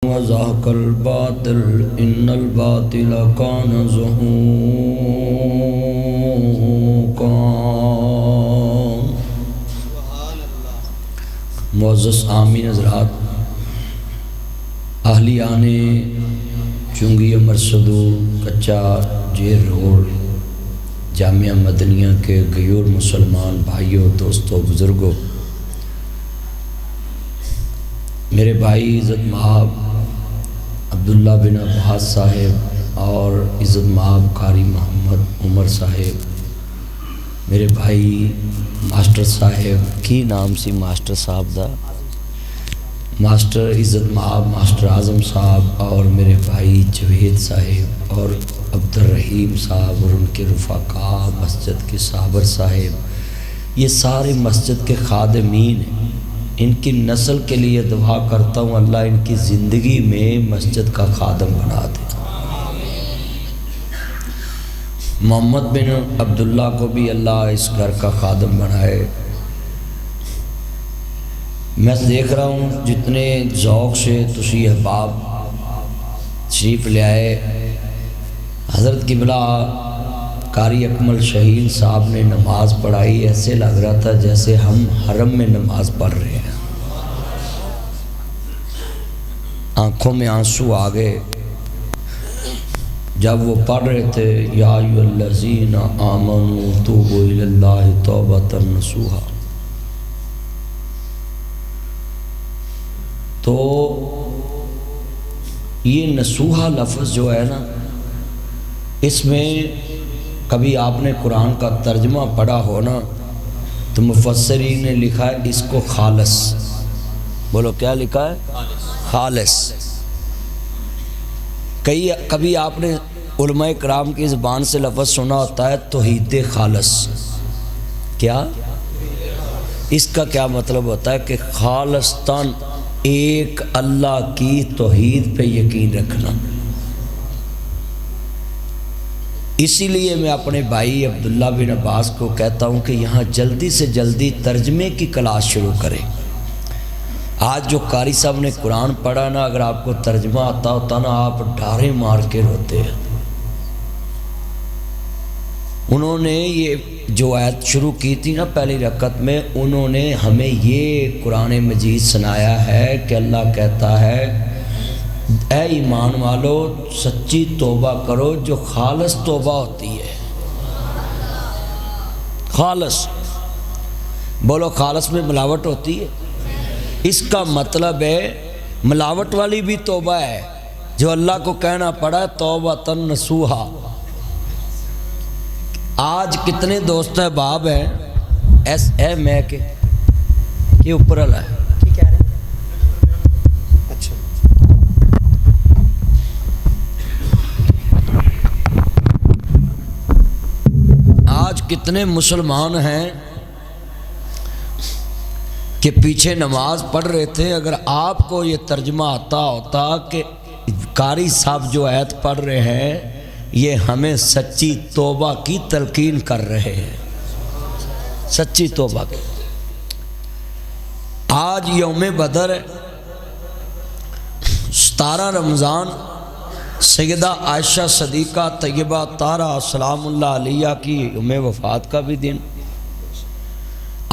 وزهق الباطل إن الباطل كان زهوقا۔ معزز آمین حضرات، اہلیان چنگی مرصدو کچا جیر روڈ جامعہ مدنیہ کے غیور مسلمان بھائیوں، دوستوں، بزرگوں، میرے بھائی عزت مآب عبداللہ بن عباس صاحب اور عزت مآب قاری محمد عمر صاحب، میرے بھائی ماسٹر صاحب کی نام سی ماسٹر صاحب دا ماسٹر عزت مآب ماسٹر اعظم صاحب، اور میرے بھائی جوید صاحب اور عبد الرحیم صاحب اور ان کے رفقاء، مسجد کے صابر صاحب، یہ سارے مسجد کے خادمین ہیں۔ ان کی نسل کے لیے دعا کرتا ہوں اللہ ان کی زندگی میں مسجد کا خادم بنا دے۔ محمد بن عبداللہ کو بھی اللہ اس گھر کا خادم بنائے۔ میں دیکھ رہا ہوں جتنے ذوق سے تسی احباب شریف لے آئے۔ حضرت قبلہ قاری اکمل شہین صاحب نے نماز پڑھائی، ایسے لگ رہا تھا جیسے ہم حرم میں نماز پڑھ رہے ہیں۔ آنکھوں میں آنسو آ گئے جب وہ پڑھ رہے تھے یا ایھا الذین آمنوا توبوا الی اللہ توبۃ نصوحا۔ تو یہ نصوحا لفظ جو ہے نا، اس میں کبھی آپ نے قرآن کا ترجمہ پڑھا ہو نا تو مفسرین نے لکھا ہے اس کو خالص، بولو کیا لکھا ہے؟ خالص۔ کبھی آپ نے علماء کرام کی زبان سے لفظ سنا ہوتا ہے توحید خالص۔ کیا اس کا کیا مطلب ہوتا ہے؟ کہ خالصتاً ایک اللہ کی توحید پہ یقین رکھنا۔ اسی لیے میں اپنے بھائی عبداللہ بن عباس کو کہتا ہوں کہ یہاں جلدی سے جلدی ترجمے کی کلاس شروع کریں۔ آج جو قاری صاحب نے قرآن پڑھا نا، اگر آپ کو ترجمہ آتا ہوتا نا آپ ڈھارے مار کے روتے ہیں۔ انہوں نے یہ جو آیت شروع کی تھی نا پہلی رکعت میں، انہوں نے ہمیں یہ قرآن مجید سنایا ہے کہ اللہ کہتا ہے اے ایمان والو سچی توبہ کرو جو خالص توبہ ہوتی ہے۔ خالص، بولو خالص میں ملاوٹ ہوتی ہے؟ اس کا مطلب ہے ملاوٹ والی بھی توبہ ہے جو اللہ کو کہنا پڑا توبۃ نصوحا۔ آج کتنے دوست احباب ہیں ایس اے میں کہ یہ اوپر والا ہے کی کہہ رہے ہیں؟ اچھا، آج کتنے مسلمان ہیں کہ پیچھے نماز پڑھ رہے تھے، اگر آپ کو یہ ترجمہ آتا ہوتا کہ قاری صاحب جو آیت پڑھ رہے ہیں یہ ہمیں سچی توبہ کی تلقین کر رہے ہیں، سچی توبہ کی۔ آج یوم بدر 17 رمضان سیدہ عائشہ صدیقہ طیبہ طاہرہ سلام اللہ علیہ کی یوم وفات کا بھی دن،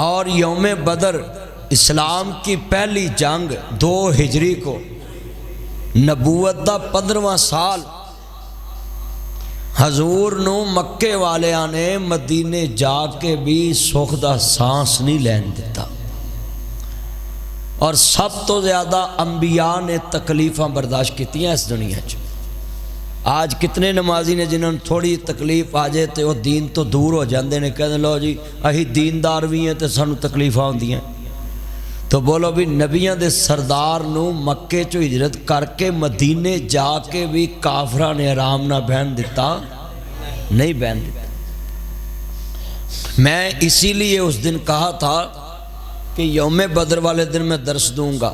اور یوم بدر اسلام کی پہلی جنگ 2 ہجری کو، نبوت دا 15واں سال، حضور نو مکے والیاں نے مدینے جا کے بھی سکھ دا سانس نہیں لین دیتا، اور سب تو زیادہ انبیاء نے تکلیفاں برداشت کیتی ہیں اس دنیا چ۔ آج کتنے نمازی نے جنہوں نے تھوڑی تکلیف آ جائے تو وہ دین تو دور ہو جاندے نے، کہتے لو جی اہی دیندار بھی ہیں تو سانو تکلیفاں ہوندیاں۔ تو بولو بھی نبیاں دے سردار نو مکے چو ہجرت کر کے مدینے جا کے بھی کافراں نے آرام نہ بہن دیتا، نہیں بہن دیتا۔ میں اسی لیے اس دن کہا تھا کہ یوم بدر والے دن میں درس دوں گا،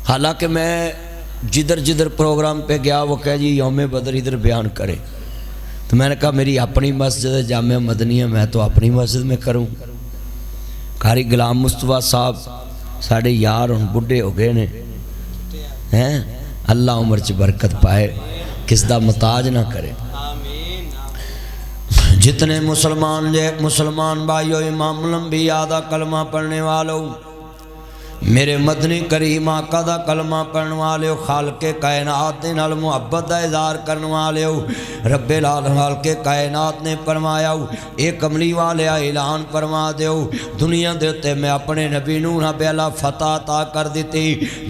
حالانکہ میں جدھر پروگرام پہ گیا وہ کہا جی یوم بدر ادھر بیان کرے، تو میں نے کہا میری اپنی مسجد ہے جامعہ مدنیہ، میں تو اپنی مسجد میں کروں۔ قاری غلام مصطفیٰ صاحب ساڑھے یار ہن بڈھے ہو گئے نے ہیں، اللہ عمر چ برکت پائے، کس دا محتاج نہ کرے۔ جتنے مسلمان بھائیو، امام الانبیاء دا کلمہ پڑھنے والوں، میرے مدنی کریم آقا دا کلمہ پڑھن والے ہو، خالق کائنات دے نال محبت دا اظہار کرن والے ہو، رب العالمین خالق کائنات نے فرمایا ہو، اے کملی والے اعلان فرما دیو، دنیا دے تے میں اپنے نبی نو رب اللہ فتح عطا کر دیتی،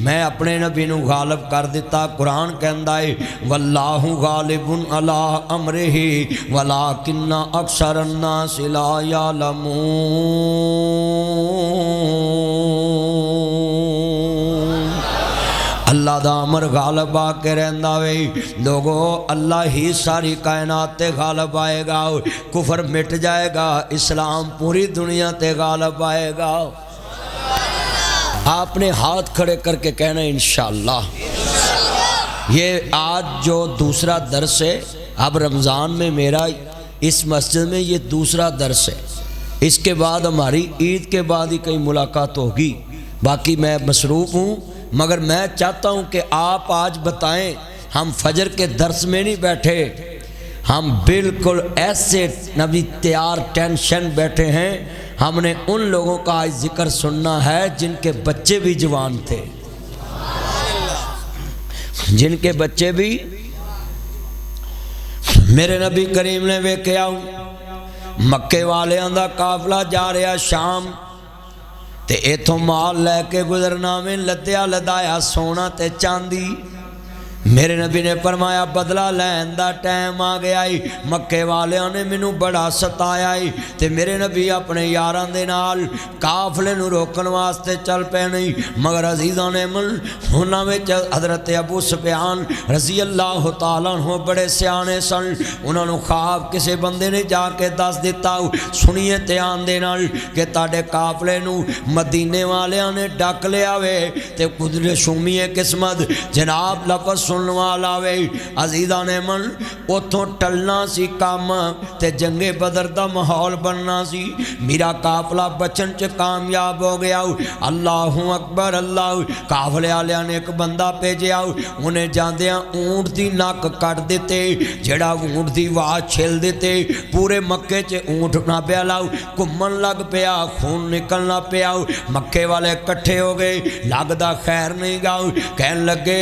میں اپنے نبی نو غالب کر دیتا۔ قرآن کہندا ہے واللہ غالب علی امرہ ولکن اکثر الناس لا یعلمون۔ اللہ دا امر غالب آ کے رہندا وے لوگو، اللہ ہی ساری کائنات تے غالب آئے گا، کفر مٹ جائے گا، اسلام پوری دنیا تے غالب آئے گا۔ آپ نے ہاتھ کھڑے کر کے کہنا انشاءاللہ۔ یہ آج جو دوسرا درس ہے، اب رمضان میں میرا اس مسجد میں یہ دوسرا درس ہے، اس کے بعد ہماری عید کے بعد ہی کہیں ملاقات ہوگی، باقی میں مصروف ہوں، مگر میں چاہتا ہوں کہ آپ آج بتائیں، ہم فجر کے درس میں نہیں بیٹھے، ہم بالکل ایسے نبی تیار ٹینشن بیٹھے ہیں، ہم نے ان لوگوں کا آج ذکر سننا ہے جن کے بچے بھی جوان تھے، جن کے بچے بھی۔ میرے نبی کریم نے ویکھیا مکے والیاں دا قافلہ جا رہا شام تے ایتھوں مال لے کے گزرنا میں لدیا لدایا سونا تے چاندی۔ میرے نبی نے فرمایا بدلہ لین دا ٹائم آ گیا ہی، مکے والیاں نے مینوں بڑا ستایا ہی، تے میرے نبی اپنے یاراں دے نال قافلے نوں روکن واسطے چل پے نہیں، مگر عزیزاں نے من انہاں وچ حضرت ابو سفیان رضی اللہ تعالیٰ عنہ بڑے سیانے سن، انہاں نوں خواب کسے بندے نے جا کے دس دتا، سنیے دھیان دے نال کہ تاڈے قافلے نوں مدینے والیاں نے ڈک لیا وے، تے قدرت شومی قسمت جناب لفظ سن والا وے۔ عزیزاں نے من اتھوں ٹلنا سی کام تے جنگ بدر دا ماحول بننا سی، میرا قافلہ بچن چ کامیاب ہو گیا۔ اللہ اکبر اللہ، قافلے والیاں نے ایک بندہ بھیجیا، انہیں جاندیاں اونٹ دی نک کٹ دیتے، جڑا اونٹ دی واز چھل دیتے، پورے مکے چ اونٹ نہ پیا لاؤ، گھومن لگ پیا، خون نکلنا پیا، مکے والے کٹھے ہو گئے، لگدا خیر نہیں گا، کہن لگے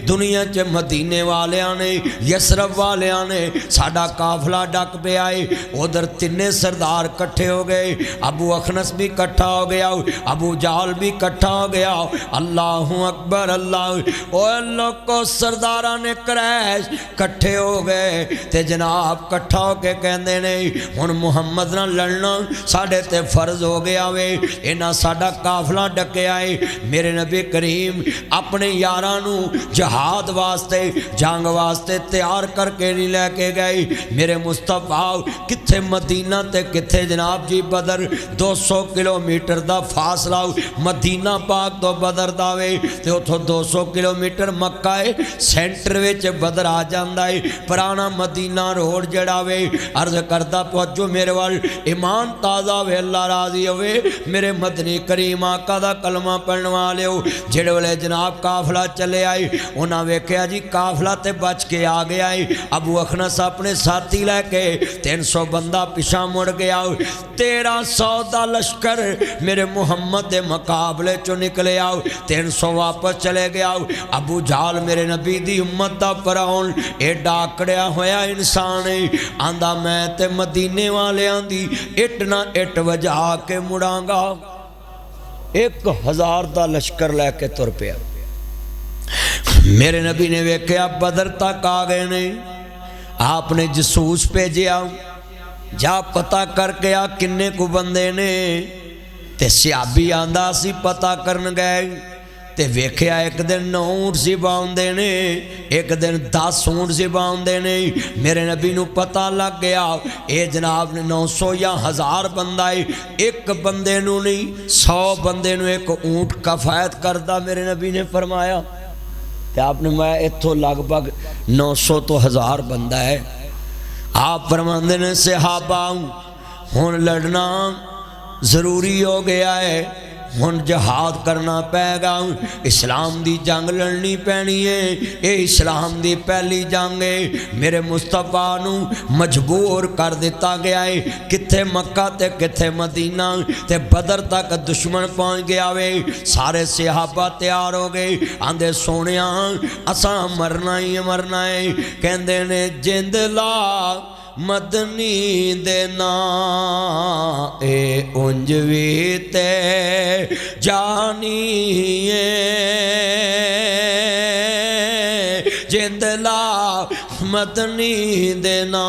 دنیا چ مدینے والیاں نے یسرب والیاں نے ساڈا قافلہ ڈک پہ آئے، ادھر تینے سردار کٹھے ہو گئے، ابو اخنس بھی کٹھا ہو گیا، ابو جہل بھی کٹھا ہو گیا۔ اللہ اکبر اللہ، اوہ لوگو سرداران قریش کٹھے ہو گئے تے جناب کٹھا ہو کے کہندے نے ہن محمد نہ لڑنا ساڈے تے فرض ہو گیا وے، انہاں ساڈا قافلہ ڈکے آئے۔ میرے نبی کریم اپنے یاراں نوں جہاد واسطے جنگ واسطے تیار کر کے نہیں لے کے گئے، میرے مصطفیٰ کتھے مدینہ تے کتھے جناب جی بدر، 200 کلومیٹر دا فاصلہ مدینہ پاک تو بدر دا وے، تے اتھوں 200 کلومیٹر مکہ ہے، سینٹر وچ بدر آ جاندا ہے، پرانا مدینہ روڈ جڑا وے، عرض کردا پہنچو میرے وال ایمان تازہ وے، اللہ راضی ہوئے، میرے مدنی کریم آقا دا کلمہ پڑھن والے ہو، جڑے والے جناب قافلہ چلے آئے، انہاں ویکھیا جی قافلہ تے بچ کے آ گیا ہے، ابو اخنس اپنے ساتھی لے کے 300 بندہ پیچھے مڑ گیا، 1300 دا لشکر میرے محمد دے مقابلے چو نکلے آؤ، 300 واپس چلے گیا۔ ابو جہل میرے نبی دی امت دا فرعون ایڈا آکڑیا ہویا انسان ہے، آندا میں تے مدینے والیاں دی اٹ نہ اٹ وجا کے مڑاں گا، 1000 دا لشکر لے کے تر پیا۔ میرے نبی نے ویکھیا بدر تک آ گئے نے، آپ نے جسوس بھیجیا جا پتہ کر کے آ کنے کو بندے نے، تے صحابی آندا سی پتہ کرن گئے تے ویکھیا ایک دن 9 اونٹ زباؤندے نے، ایک دن 10 اونٹ زباؤندے نے۔ میرے نبی نو پتہ لگ گیا اے جناب نے 900 یا 1000 بندہ ہے، ایک بندے نو نہیں 100 بندے نو ایک اونٹ کفایت کردا میرے نبی نے فرمایا، تے آپ نے میں اتھوں لگ بھگ 900 تو 1000 بندہ ہے۔ آپ فرماندے نے صحابہ ہن لڑنا ضروری ہو گیا ہے، ہن جہاد کرنا پے گا، اسلام دی جنگ لڑنی پینی ہے، اے اسلام دی پہلی جنگ ہے۔ میرے مصطفیٰ نو مجبور کر دیتا گیا ہے، کتھے مکہ تے کتھے مدینہ تے بدر تک دشمن پہنچ گیا وے۔ سارے صحابہ تیار ہو گئے، آندے سونیاں اساں مرنا ہی مرنا ہے، کہندے نے جند لا مدنی دے نا اے انج وی تے جانی ہے، جند لا مدنی دے نا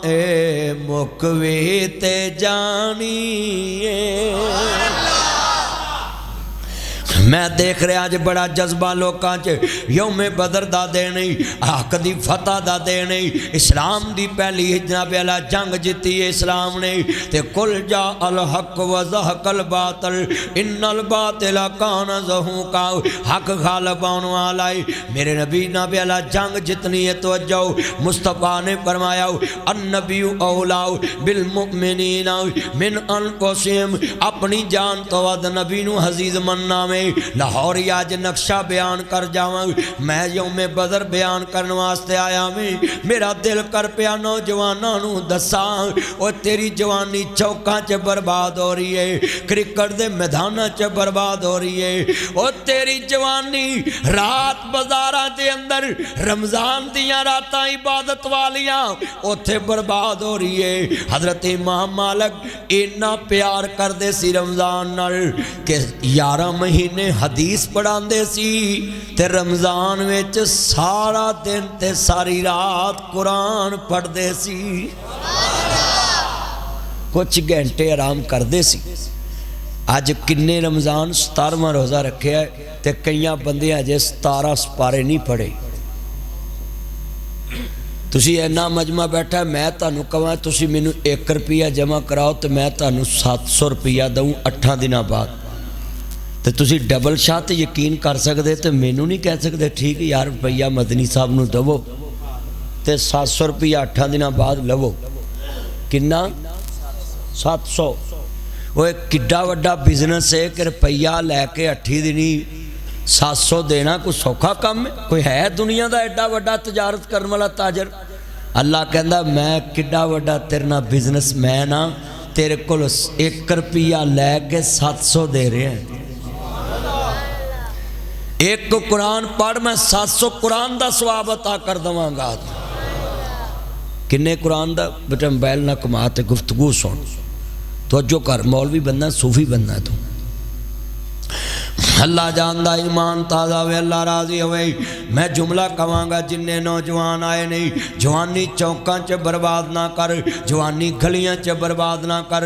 اے مک وی تے جانی ہے۔ میں دیکھ رہا آج بڑا جذبہ لوکاں چ یوم بدر دا دینے، حق دی فتح دا دینے، اسلام دی پہلی جناب علا جنگ جیتی ہے اسلام نے، تے کل جا الحق و زحق الباطل ان الباطل کان زہوقا، حق غالب آن والا ہے۔ میرے نبی نبی علا جنگ جتنی ہے توجہ، مصطفیٰ نے فرمایا النبی اولا بالمؤمنین من انفسہم، اپنی جان تو ود نبی نو عزیز مننا میں لاہوری آج نقشہ بیان کر جاواں، میں یوم بدر بیان کرنے واسطے آیا میں، میرا دل کر پیا نوجواناں نو دساں، او تیری جوانی چوکاں چ برباد ہو رہی ہے، کرکٹ دے میداناں چ برباد ہو رہی ہے، او تیری جوانی رات بازاراں دے اندر رمضان دیاں راتاں عبادت والیاں اوتھے برباد ہو رہی ہے۔ حضرت امام مالک اتنا پیار کر دے سی رمضان نال کہ 11 مہینے حدیث پڑھان دے سی تے رمضان وچ سارا دن تے ساری رات قرآن پڑھ دے سی، کچھ گھنٹے آرام کر دے سی۔ آج کنے رمضان 17واں روزہ رکھے ہے تے کئیاں بندے آجے 17 سپارے نہیں پڑھے۔ تسی اینا مجمع بیٹھا ہے، میں تانوں کہاں تسی مینوں 1 روپیہ جمع کراؤ تو میں تانوں 700 روپیہ دوں 8 دنوں بعد، تو تسی ڈبل شاہ تے یقین کر سکتے تو مینوں نہیں کہہ سکتے ٹھیک یار روپیہ مدنی صاحب نو دو تے 700 روپیہ 8 دنوں بعد لو، کنا 700۔ وہ ایک کڈا وڈا بزنس ہے کہ روپیہ لے کے 8 دنی 700 دینا کوئی سوکھا کم ہے؟ کوئی ہے دنیا دا ایڈا وڈا تجارت کرنے والا تاجر؟ اللہ کہندا میں کڈا وڈا تیرنا بزنس میں نا تیرے کو 1 روپیہ لے کے 700 دے رہے ہیں، ایک کو قرآن پڑھ میں 700 قرآن دا ثواب عطا کر دواں گا۔ کنے قرآن دا بیٹا موبائل نہ کماتے گفتگو سن توجہ کر، مولوی بننا صوفی بننا تو اللہ جاندہ ایمان تازہ ہوئے اللہ راضی ہوئے۔ میں جملہ کہاں گا جننے نوجوان آئے نہیں، جوانی چوکاں چ برباد نہ کر، جوانی گھلیاں چ برباد نہ کر،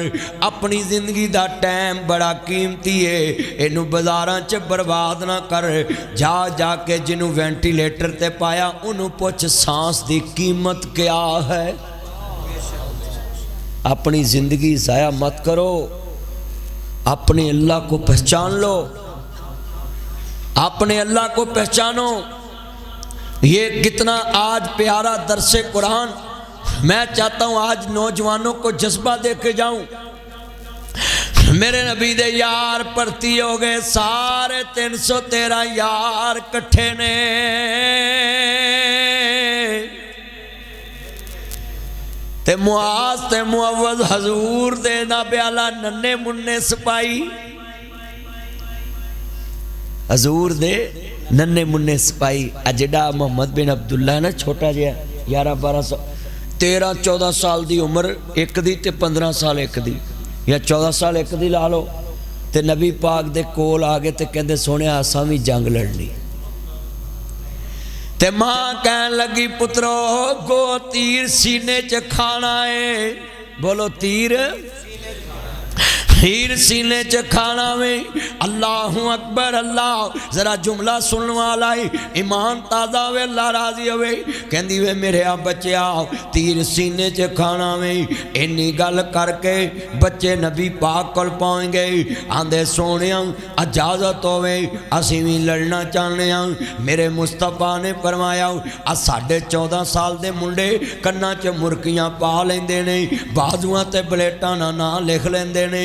اپنی زندگی دا ٹائم بڑا قیمتی ہے، اینو بازاراں چ برباد نہ کر۔ جا جا کے جنوں وینٹیلیٹر تے پایا انہوں پوچھ سانس دی قیمت کیا ہے۔ اپنی زندگی ضائع مت کرو، اپنے اللہ کو پہچان لو، اپنے اللہ کو پہچانو۔ یہ کتنا آج پیارا درس قرآن، میں چاہتا ہوں آج نوجوانوں کو جذبہ دے کے جاؤں۔ میرے نبی دے یار پرتی ہو گئے، سارے 313 یار کٹھے نے، تے معاذ تے معوذ حضور دے نابیالہ ننے منے سپائی، حضور دے ننے منے سپائی۔ اجڑا محمد بن عبداللہ نا چھوٹا جیا 11-12 سال 13-14 سال دی عمر ایک دی تے 15 سال ایک دی یا 14 سال ایک دی لا لو، تے نبی پاک دے کول آگے تے کہندے سونے آساں بھی جنگ لڑنی، تے ماں کہن لگی پترو گو تیر سینے چ کھانا ہے، بولو تیر سینے چ کھانا میں۔ اللہ اکبر، اللہ ذرا جملہ سننے والا ہے، ایمان تازہ ہوئے اللہ راضی ہوئے، کہندی ہوئے میرے بچے آؤ تیر سینے چ کھانا میں۔ اینی گل کر کے بچے نبی پاک کل پہنچ گئے، آندے سونیاں اجازت ہوئے اسی بھی لڑنا چاہنے ہیں۔ میرے مصطفیٰ نے فرمایا 14.5 سال دے منڈے کنا چ مرکیاں پا لیندے نے، بازواں تے بلیٹاں نہ لکھ لیندے نے،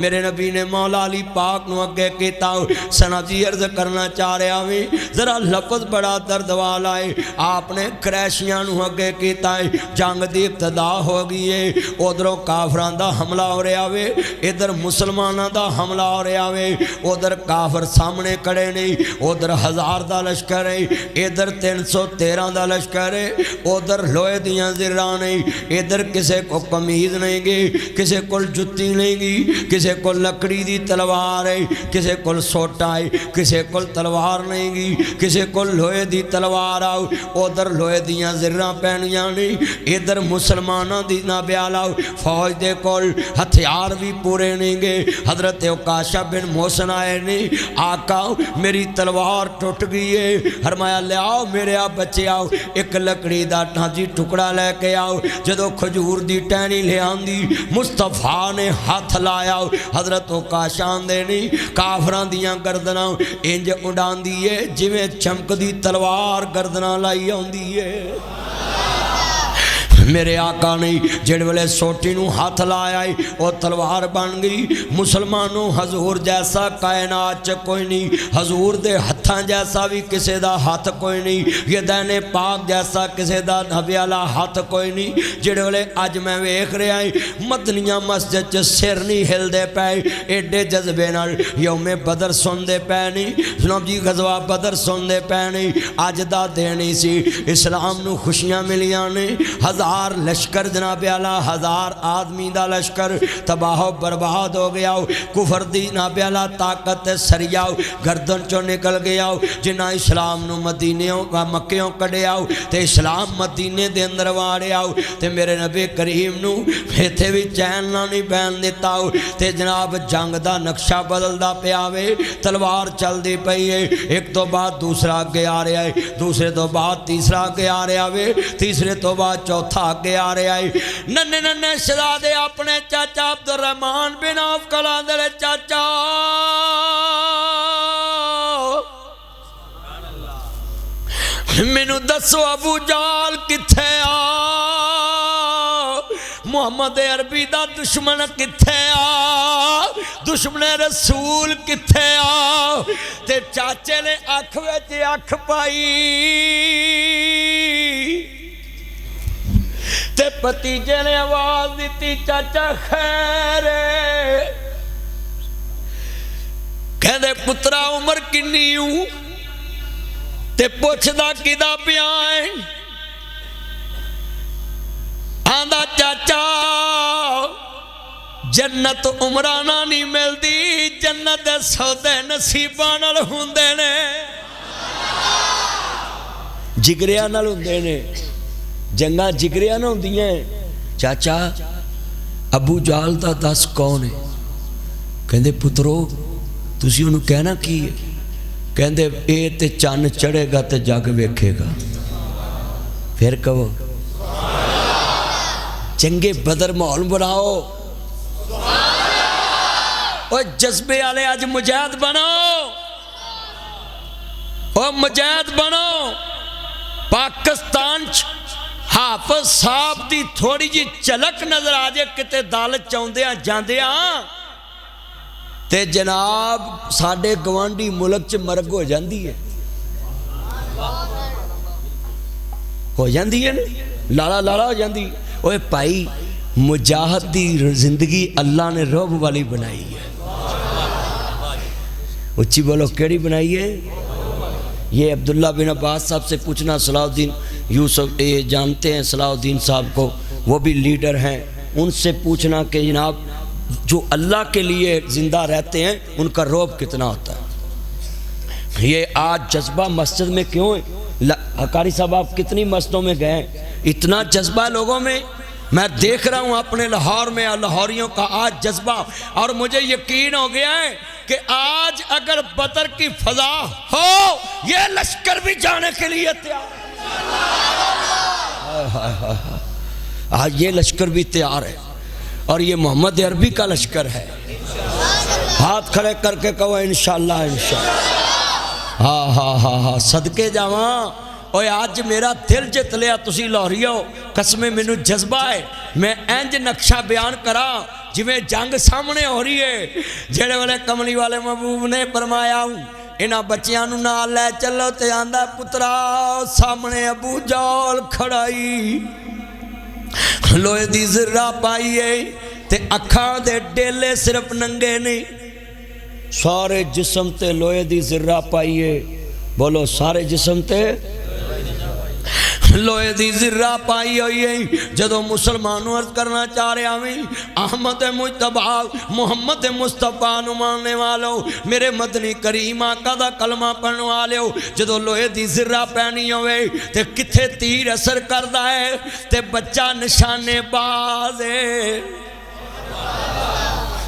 میرے نبی نے مولا علی پاک نو اگے کیتا. سنا جی عرض کرنا چاہ رہا ہوئے ذرا لفظ بڑا درد والا ہے. آپ نے قریشیاں نو اگے کیتا ہے. جنگ دی ابتدا ہو گئی ہے. ادھروں کافران دا حملہ ہو رہا ہوئے, ادھر مسلمانہ دا حملہ ہو رہا ہوئے. ادھر کافر سامنے کڑے نہیں, ادھر 1000 دا لشکر ہے, ادھر 313 دا لشکر ہے. ادھر لوہے دیاں زران نہیں, ادھر کسے کو قمیض نہیں گی, کسے کو جتی نہیں گی, کسے کو لکڑی دی تلوار ہے, کسے کو سوٹا ہے, کسے کو تلوار نہیں گی, کسے کو لوہے دی تلوار آؤ. ادھر لوہے دیاں زران پہنیاں نہیں, ادھر مسلمانہ دی نابیال آؤ. فوج دے کول ہتھیار بھی پورے نہیں گے. حضرت عکاشہ بن محسن آئے نہیں, آقا میری تلوار ٹوٹ گئی ہے. فرمایا لے آؤ میرے آپ بچے آؤ, ایک لکڑی دا ٹھانجی ٹکڑا لے کے آؤ. جدو کھجور دی ٹہنی لے آندی مصطفیٰ نے ہاتھ لایا. حضرت عکاشہ دے نہیں کافران دیاں گردناں انج اڑان دیئے جویں چمک دی تلوار گردناں لائی آندی ہے. میرے آقا نہیں جڑ والے سوٹی نو ہاتھ لایا ہے وہ تلوار بن گئی. مسلمانوں حضور جیسا کائنات کوئی نہیں, حضور دے ہتھاں جیسا بھی کسے دا ہاتھ کوئی نہیں, یہ دین پاک جیسا کسے دا نبی والا ہاتھ کوئی نہیں. جڑ والے اج میں ویکھ رہا ہے مدنیہ مسجد چ سر نہیں ہل دے پے, ایڈے جذبے نال یوم بدر سن دے پے نہیں, جناب جی غزوہ بدر سن دے پے نہیں. اج دا دینی سی اسلام نو خوشیاں ملیاں نے. 1000 لشکر جناب اعلیٰ 1000 آدمی دا لشکر تباہ و برباد ہو گیا. کفر دی جناب اعلیٰ طاقت سریہ گردن چو نکل گیا. جنہ اسلام نو مدینیوں کا مکیوں کڑے آؤ تے اسلام مدینے دے اندر وارے آؤ تے میرے نبی کریم نو ایتھے بھی چین نہ نہیں بین دیتا ہو تے جناب جنگ دا نقشہ بدل دا پہ آوے. تلوار چل دی پئی ہے, ایک تو بعد دوسرا آگے آ رہا ہے, دوسرے تو بعد تیسرا آگے آ رہا ہے, تیسرے تو بعد چوتھا آگے آ رہا ہے. ننے ننے شہزادے اپنے چاچا عبدالرحمن بن عوف کلا دے چاچا مینوں دسو ابو جال کتھے آ, محمد عربی دا دشمن کتھے آ, دشمن رسول کتھے آ. تے چاچے نے اکھ وچ اکھ پائی تے پتیجے نے آواز دیتی چاچا خیر ہے. کہندے پترا عمر کنی ہوں تے پوچھدا کدا پیا ہے. آندا چاچا جنت عمرانہ نہیں ملدی, جنت سودے نصیباں نال ہوندے نے, جگریاں نال ہوندے نے. جنگاں جگریاں نہ ہوندی ہیں. چاچا ابو جال دا دس کون ہے؟ کہندے پترو تسی انہوں کہنا کی ہے؟ کہندے اے تے چان چڑھے گا تے جگ ویکھے گا. پھر کہو چنگے بدر ماحول بناؤ, او جذبے والے اج مجاہد بنو, او مجاہد بنو. پاکستان حافظ صاحب دی تھوڑی جی چلک نظر آجے کتے دالت چاہندیاں جاندیاں تے جناب ساڑھے گوانڈی ملک چ مرگ ہو جاندی ہے, ہو جاندی ہے نا, لالا لالا ہو جاندی. اوہ پائی مجاہد دی زندگی اللہ نے رعب والی بنائی ہے. اچھی بولو کیڑی بنائی ہے؟ یہ عبداللہ بن عباس صاحب سے پوچھنا. صلاح الدین یوسف یہ جانتے ہیں صلاح الدین صاحب کو, وہ بھی لیڈر ہیں, ان سے پوچھنا کہ جناب جو اللہ کے لیے زندہ رہتے ہیں ان کا رعب کتنا ہوتا ہے. یہ آج جذبہ مسجد میں کیوں ہے؟ حقاری صاحب آپ کتنی مسجدوں میں گئے ہیں, اتنا جذبہ لوگوں میں. میں دیکھ رہا ہوں اپنے لاہور میں لاہوریوں کا آج جذبہ, اور مجھے یقین ہو گیا ہے کہ آج اگر بدر کی فضا ہو یہ لشکر بھی جانے کے لیے تیار ہے. آج یہ لشکر بھی تیار ہے, اور یہ محمد عربی کا لشکر ہے. ہاتھ کھڑے کر کے کہو انشاءاللہ انشاءاللہ. ہاں ہاں ہاں ہاں صدقے جاواں. اوے آج میرا دل جت لیا تسی لاہوریو قسمیں مینو جذبہ ہے میں انج نقشہ بیان کرا جویں جنگ سامنے ہو رہی ہے جڑے والے کملی والے محبوب نے فرمایا انہاں بچیاں نو نال لے چلو تے آندا پترا سامنے ابو جال کھڑائی لوہے دی زرہ پائیے تے اکھاں دے ڈیلے صرف ننگے نہیں سارے جسم تے لوہے دی زرہ پائیے بولو سارے جسم تے لوہے دی زرہ پائی ہوئی ہے جدو مسلمانوں عرض کرنا چاہ رہے ہیں احمد مجتبہ محمد مصطفیٰ نو ماننے والو میرے مدنی کریم آقا دا کلمہ پڑھنے والے ہو جدو لوہے دی زرہ پہنی ہوئے تے کتھے تیر اثر کردہ ہے تے بچہ نشانے باز ہے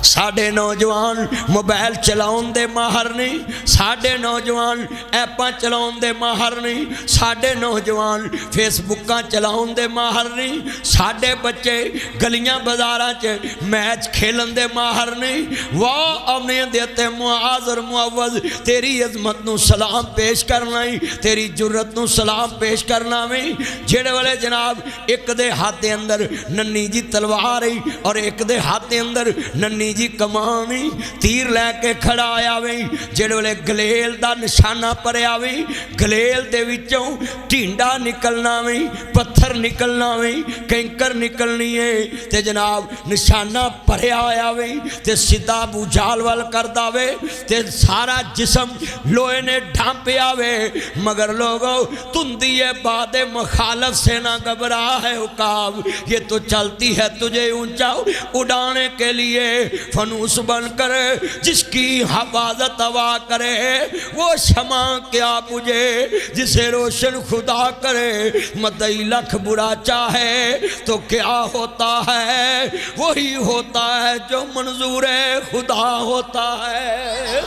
ساڑھے نوجوان موبائل چلاؤن دے ماہر نہیں ساڑھے نوجوان ایپاں چلاؤن دے ماہر نہیں ساڑھے نوجوان فیس بکاں چلاؤن دے ماہر نہیں ساڑھے بچے گلیاں بازاراں چے میچ کھیلن دے ماہر نہیں واہ امنے دیتے معاذ اور معوض تیری عظمت نو سلام پیش کرنا ہی تیری جرت نو سلام پیش کرنا ہی جیڑے والے جناب ایک دے ہاتھ دے اندر ننی جی تلوار ہی اور ایک دے ہاتھ دے اندر ننی جی کمانی تیر لے کے کھڑا آیا ویں جڑے والے گلیل دا نشانہ پرے آویں گلیل دے وچوں ٹینڈا نکلنا ویں پتھر نکلنا ویں کنکر نکلنی ہے تے جناب نشانہ پرے آیا ویں تے سیدھا ابو جال وال کردا وے تے سارا جسم لوہے نے ڈھانپے آوے مگر لوگوں تندی باد مخالف سے نہ گھبرا ہے عقاب یہ تو چلتی ہے تجھے اونچا اڑانے کے لیے فنوس بن کر جس کی حفاظت ہوا کرے وہ شمع کیا مجھے جسے روشن خدا کرے مدعی لکھ برا چاہے تو کیا ہوتا ہے وہی ہوتا ہے جو منظور خدا ہوتا ہے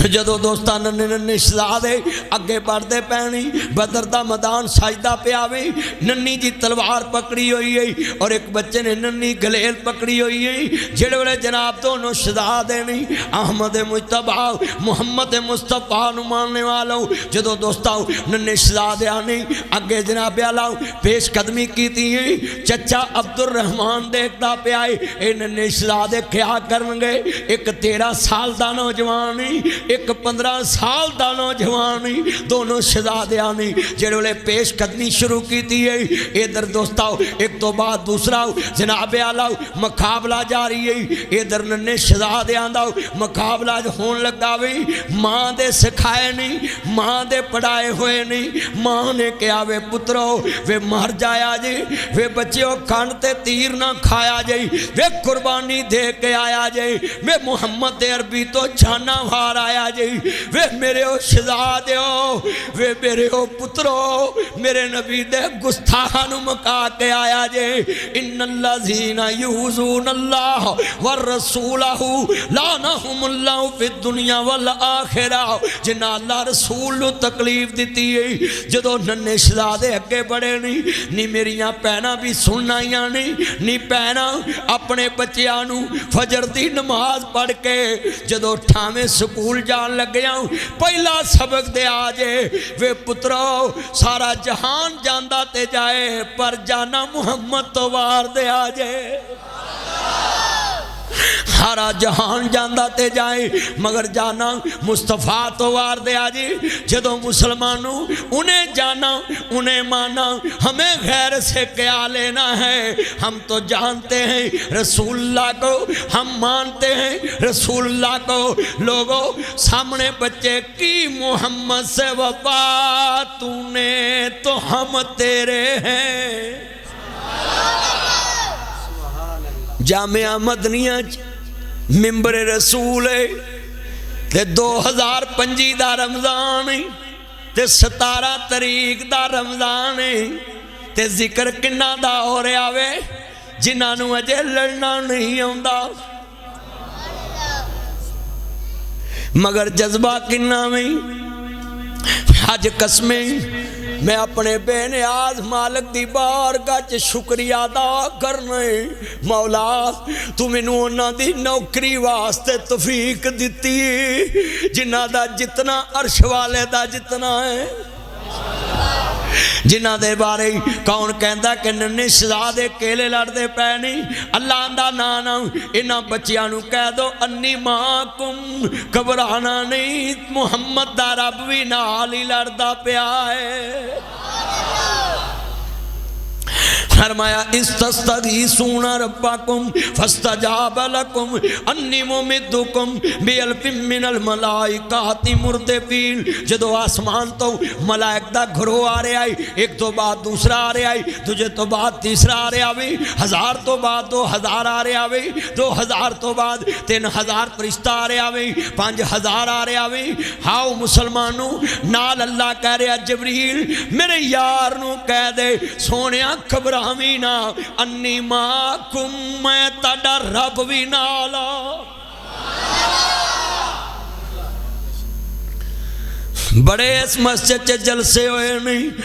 جدو دوستان ننی شہزادے اگے بڑھتے پینی بدر دا میدان سجدہ پہ آوے ننی جی تلوار پکڑی ہوئی ہے اور ایک بچے نے ننی گلیل پکڑی ہوئی ہے جڑے والے جناب دونوں شہزادے نہیں احمد مجتبہ محمد مصطفیٰ نو ماننے والوں جدو دوستاں ننی شہزادے آنے اگے جناب آلاؤ پیش قدمی کی تھی چچا عبد الرحمن دیکھتا پہ آئے اے ننی شہزادے کیا کرنگے ایک 13 سال دا نوجوانی ایک 15 سال دا نوجوانی دونوں شہزادیانی جڑے والے پیش قدمی شروع کی تھی ہے ادھر دوستاؤ ایک تو بعد دوسرا جناب آلاؤ مقابلہ جاری ہے ادھر ننے شہزادیاں دا مقابلہ ہون لگا وی ماں دے سکھائے نہیں ماں دے پڑھائے ہوئے نہیں ماں نے کیا وے پترو وے مر جایا جی وے بچیوں کانتے تیر نہ کھایا جی وے قربانی دے کے آیا جی وے محمد عربی تو جانا وار آیا جی وے میرے او شہزادے ہو وے میرے او پترو میرے نبی دے گستاخان مکا کے آیا جی ان الذین یؤذون اللہ والرسولہ لعنہم اللہ فی الدنیا والآخرہ جنہ اللہ رسول نو تکلیف دیتی ہے جدو ننے شہزادے اگے بڑے نہیں میریاں پہنا بھی سننائیاں نہیں پہنا اپنے بچیانو فجر دی نماز پڑھ کے جدو ٹھامے سکول جان لگ گیا پہلا سبق دے آجے وے پترو سارا جہان جاندہ تے جائے پر جانا محمد تو وار دے آجے سارا جہان جاندہ تے جائے مگر جانا مصطفیٰ تو وار دے آجی جدو مسلمانوں انہیں جانا انہیں مانا ہمیں غیر سے کیا لینا ہے ہم تو جانتے ہیں رسول اللہ کو ہم مانتے ہیں رسول اللہ کو لوگوں سامنے بچے کی محمد سے وفا تو نے تو ہم تیرے ہیں جامعہ مدنیہ ممبر رسول تے 2025 دا رمضان تے 17 تاریخ دا رمضان تے ذکر کنہ دا ہو رہا وے جنہاں نو اجے لڑنا نہیں آندا مگر جذبہ کنہ میں حج قسمیں میں اپنے بے نیاز مالک دی بارگاہ چ شکریہ ادا کرنے مولا تو مینوں انہاں دی نوکری واسطے توفیق دتی جنہاں دا جتنا عرش والے دا جتنا ہے جنہ دے بارے کون کہندا کہ ننے شہزادے کیلے لڑدے پے نہیں اللہ دا نانا انہاں بچیاں نو کہہ دو انی ماکم گھبرانا نہیں محمد دا رب بھی نال ہی لڑدا پیا ہے فرمایا استستغیثون ربکم فاستجاب لکم انی ممدکم بالف من الملائکات مردفین جدو آسمان تو ملائک دا گھرو آ رہے آئی ایک تو بعد دوسرا آ رہے آئی تجھے تو بعد تیسرا آ رہے آوی 1000 تو بعد 2000 آ رہے آوی 2000 تو بعد 3000 فرشتہ آ رہے آوی 5000 آ رہے آوی ہاؤ مسلمانوں نال اللہ کہہ رہے جبریل میرے یار نو کہہ دے سونیا خبراں مینا انی ماکم میں تاڑا رب بھی نالا بڑے اس مسجد چے جلسے ہوئے نہیں